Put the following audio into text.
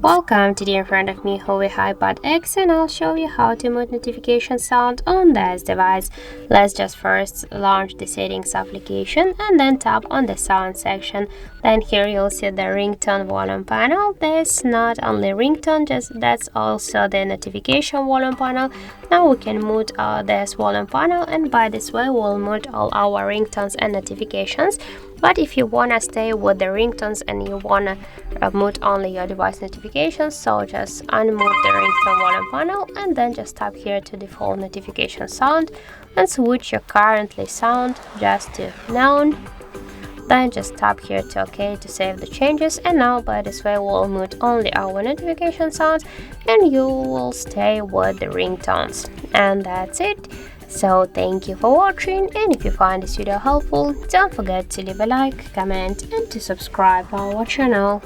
Welcome. Today in front of me CHUWI HiPad X, and I'll show you how to mute notification sound on this device. Let's just first launch the settings application and then tap on the sound section. Then here you'll see the ringtone volume panel. There's not only ringtone, that's also the notification volume panel. Now we can mute this volume panel, and by this way we'll mute all our ringtones and notifications. But if you wanna stay with the ringtones and you wanna mute only your device notifications, so just unmute the ringtone volume panel and then just tap here to default notification sound and switch your currently sound just to none. Then just tap here to OK to save the changes, and now by this way we'll mute only our notification sounds and you will stay with the ringtones. And that's it. So thank you for watching, and if you find this video helpful, don't forget to leave a like, comment and to subscribe to our channel.